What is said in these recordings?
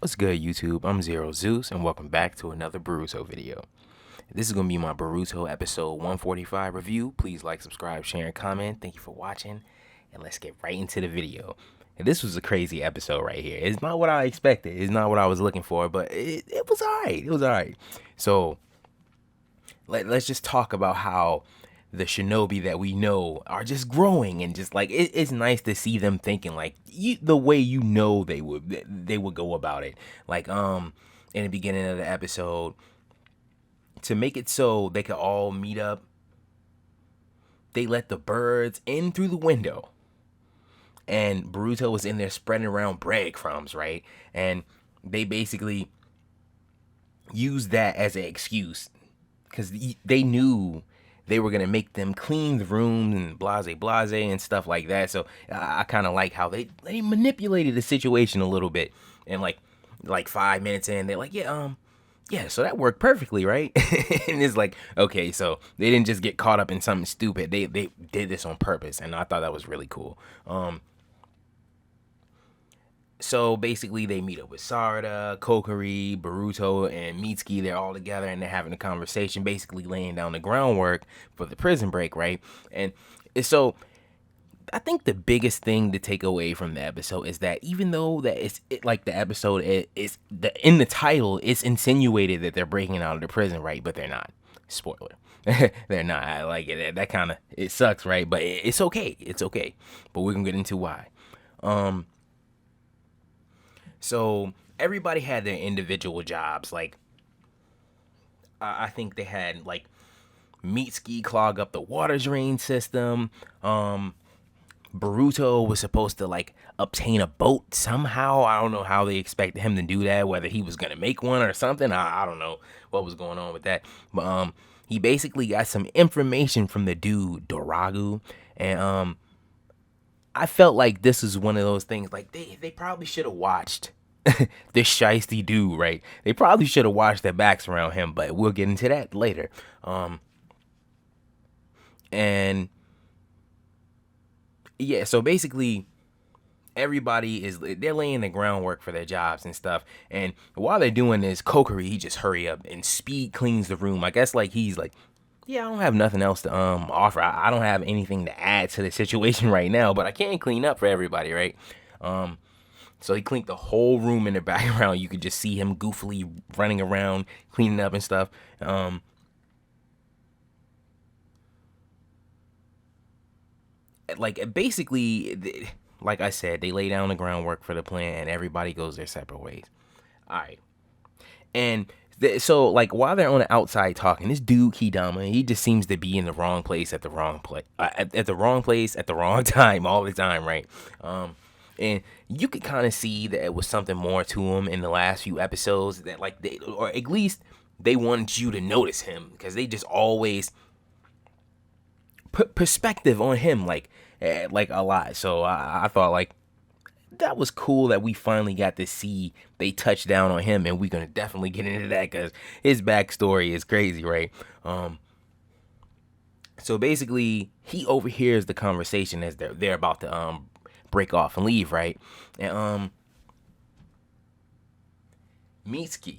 What's good, YouTube? I'm Xero Zeus, and welcome back to another Boruto video. This is going to be my Boruto episode 145 review. Please like, subscribe, share, and comment. Thank you for watching, and let's get right into the video. And this was a crazy episode right here. It's not what I expected. It's not what I was looking for, but it was alright. It was alright. So, let's just talk about how the shinobi that we know are just growing, and just like it's nice to see them thinking like the way they would go about it. Like in the beginning of the episode, to make it so they could all meet up, they let the birds in through the window, and Boruto was in there spreading around breadcrumbs, right? And they basically used that as an excuse because they knew they were gonna make them clean the rooms and blase and stuff like that. So I kind of like how they manipulated the situation a little bit. And like 5 minutes in, they're like, yeah, so that worked perfectly, right? And it's like, okay, so they didn't just get caught up in something stupid. They did this on purpose, and I thought that was really cool. So basically, they meet up with Sarada, Kokiri, Boruto, and Mitsuki. They're all together, and they're having a conversation, basically laying down the groundwork for the prison break, right? And so I think the biggest thing to take away from the episode is that even though that like the episode in the title, it's insinuated that they're breaking out of the prison, right? But they're not. Spoiler. They're not. I like it. That kind of, it sucks, right? But it's okay. It's okay. But we're gonna get into why. So everybody had their individual jobs. Like I think they had like Mitsuki clog up the water drain system. Boruto was supposed to like obtain a boat somehow. I don't know how they expected him to do that, whether he was gonna make one or something. I don't know what was going on with that. But he basically got some information from the dude Doragu, and I felt like this is one of those things, like they probably should have watched this shiesty dude, right? They probably should have watched their backs around him, but we'll get into that later. And yeah, so basically they're laying the groundwork for their jobs and stuff. And while they're doing this, Kokiri, he just hurry up and speed cleans the room. I guess like he's like, yeah, I don't have nothing else to offer. I don't have anything to add to the situation right now, but I can clean up for everybody, right? So he cleaned the whole room in the background. You could just see him goofily running around, cleaning up and stuff. Like basically, like I said, they lay down the groundwork for the plan, and everybody goes their separate ways. All right, and so like while they're on the outside talking, this dude Kidama, he just seems to be in the wrong place at the wrong place, at the wrong place at the wrong time all the time, right? And you could kind of see that it was something more to him in the last few episodes, that like or at least they wanted you to notice him, because they just always put perspective on him like a lot. So I thought like that was cool that we finally got to see they touched down on him, and we're gonna definitely get into that because his backstory is crazy, right? So basically he overhears the conversation as they're about to break off and leave, right? And Mitsuki,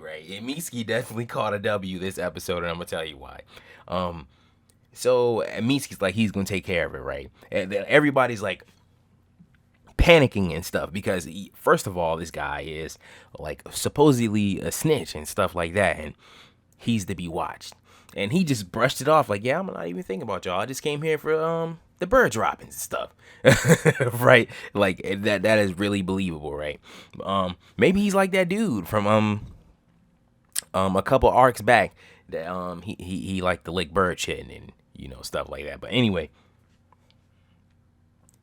right? And Mitsuki definitely caught a W this episode, and I'm gonna tell you why. So Mitsuki's like, he's gonna take care of it, right? And everybody's like panicking and stuff because first of all, this guy is like supposedly a snitch and stuff like that, and he's to be watched. And he just brushed it off like, yeah, I'm not even thinking about y'all. I just came here for the bird droppings and stuff. Right? Like that is really believable, right? Maybe he's like that dude from a couple arcs back that he liked to lick bird shit and stuff like that. But anyway,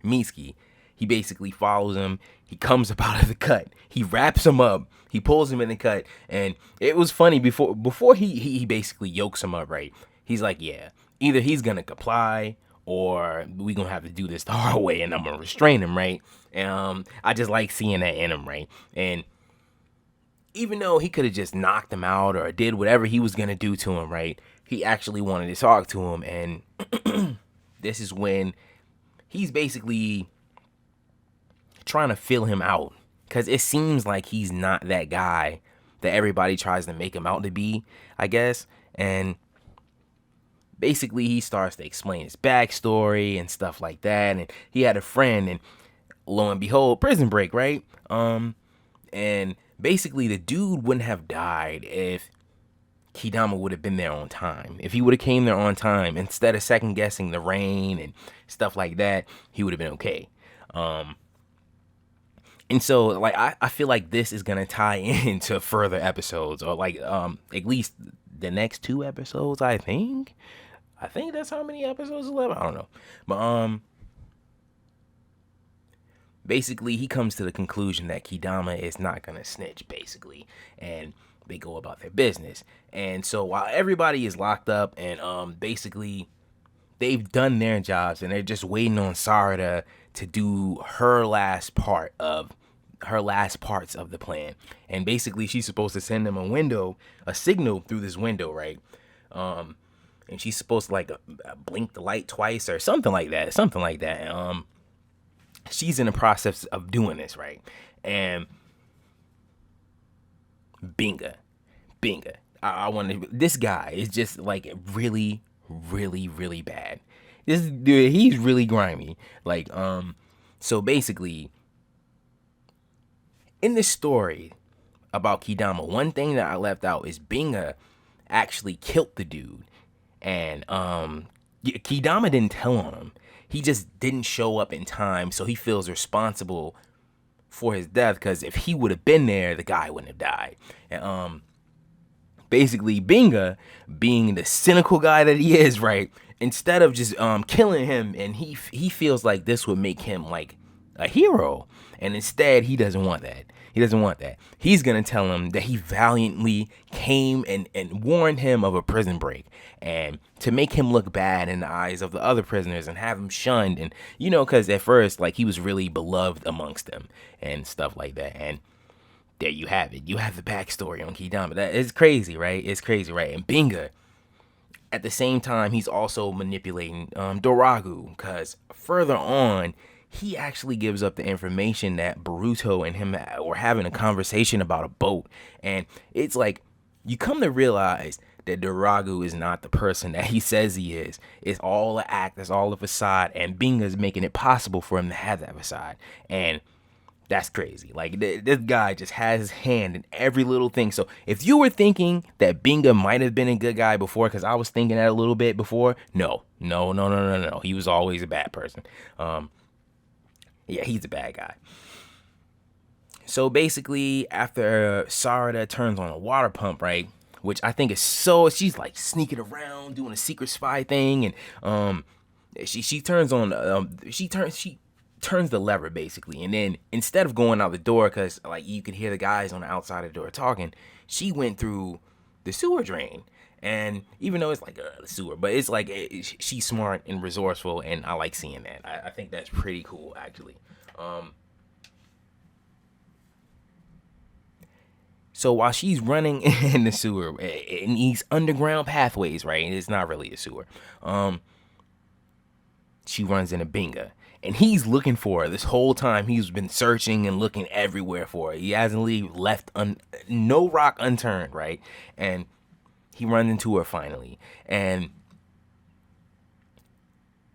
Mitsuki, he basically follows him. He comes up out of the cut. He wraps him up. He pulls him in the cut. And it was funny before he basically yokes him up, right? He's like, yeah, either he's going to comply or we going to have to do this the hard way, and I'm going to restrain him, right? And I just like seeing that in him, right? And even though he could have just knocked him out or did whatever he was going to do to him, right? He actually wanted to talk to him. And this is when he's basically trying to fill him out, because it seems like he's not that guy that everybody tries to make him out to be, I guess. And basically he starts to explain his backstory and stuff like that. And he had a friend, and lo and behold, prison break, right? And basically the dude wouldn't have died if Kidama would have been there on time. If he would have came there on time, instead of second guessing the rain and stuff like that, he would have been okay. And so, like, I feel like this is gonna tie into further episodes, or like at least the next 2 episodes. I think that's how many episodes 11. I don't know, but basically he comes to the conclusion that Kidama is not gonna snitch, basically, and they go about their business. And so while everybody is locked up, and basically they've done their jobs and they're just waiting on Sarada to do her last parts of the plan. And basically she's supposed to send them a signal through this window, right? And she's supposed to like blink the light twice or something like that. She's in the process of doing this, right? And Binga. I want to. This guy is just like really, really, really bad. This dude, he's really grimy. Like, so basically, in this story about Kidama, one thing that I left out is Binga actually killed the dude, and Kidama didn't tell on him. He just didn't show up in time, so he feels responsible for his death, because if he would have been there, the guy wouldn't have died. And basically Binga, being the cynical guy that he is, right, instead of just killing him, and he feels like this would make him like a hero, and instead he doesn't want that. He's gonna tell him that he valiantly came and warned him of a prison break, and to make him look bad in the eyes of the other prisoners and have him shunned, and because at first, like, he was really beloved amongst them and stuff like that. And there you have it. You have the backstory on Kidama. That is crazy, right? It's crazy, right? And Binga, at the same time, he's also manipulating Doragu, because further on, he actually gives up the information that Boruto and him were having a conversation about a boat. And it's like, you come to realize that Doragu is not the person that he says he is. It's all an act, it's all a facade, and Binga's making it possible for him to have that facade. And that's crazy. Like, this guy just has his hand in every little thing. So if you were thinking that Binga might have been a good guy before, because I was thinking that a little bit before, no. He was always a bad person. Yeah, he's a bad guy. So basically, after Sarada turns on a water pump, right, which I think is she's like sneaking around doing a secret spy thing, and she turns the lever, basically, and then instead of going out the door, because like you could hear the guys on the outside of the door talking, she went through the sewer drain. And even though it's like a sewer, but it's like she's smart and resourceful, and I like seeing that. I think that's pretty cool, actually. So while she's running in the sewer, in these underground pathways, right, and it's not really a sewer, she runs into Binga. And he's looking for her this whole time. He's been searching and looking everywhere for her. He hasn't left no rock unturned, right? And he runs into her finally, and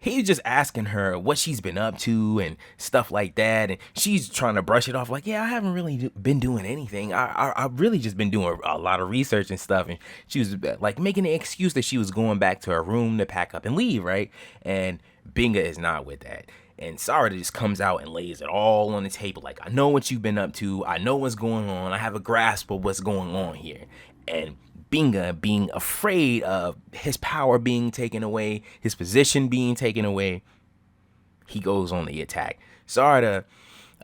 he's just asking her what she's been up to and stuff like that, and she's trying to brush it off like, yeah, I haven't really been doing anything. I've really just been doing a lot of research and stuff. And she was like making the excuse that she was going back to her room to pack up and leave, right? And Binga is not with that. And Sarada just comes out and lays it all on the table. Like, I know what you've been up to. I know what's going on. I have a grasp of what's going on here. And Binga, being afraid of his power being taken away, his position being taken away, he goes on the attack. Sarada,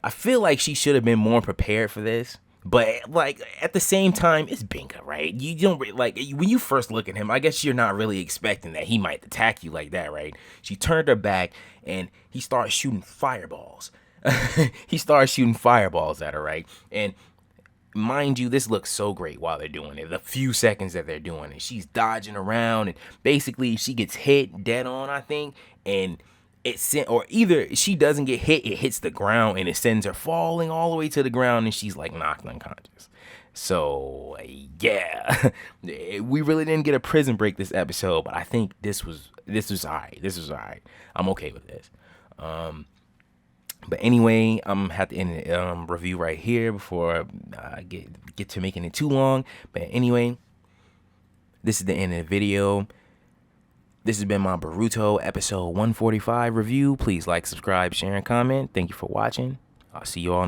I feel like she should have been more prepared for this. But, like, at the same time, it's Binga, right? You don't, like, when you first look at him, I guess you're not really expecting that he might attack you like that, right? She turned her back, and he started shooting fireballs. He started shooting fireballs at her, right? And mind you, this looks so great while they're doing it. The few seconds that they're doing it, she's dodging around, and basically she gets hit dead on, I think, and it sent, or either she doesn't get hit, it hits the ground and it sends her falling all the way to the ground and she's like knocked unconscious. So yeah, we really didn't get a prison break this episode, but I think this was alright. This was alright. I'm okay with this. But anyway, I'm gonna have to end the review right here before I get to making it too long. But anyway, this is the end of the video. This has been my Boruto episode 145 review. Please like, subscribe, share, and comment. Thank you for watching. I'll see you all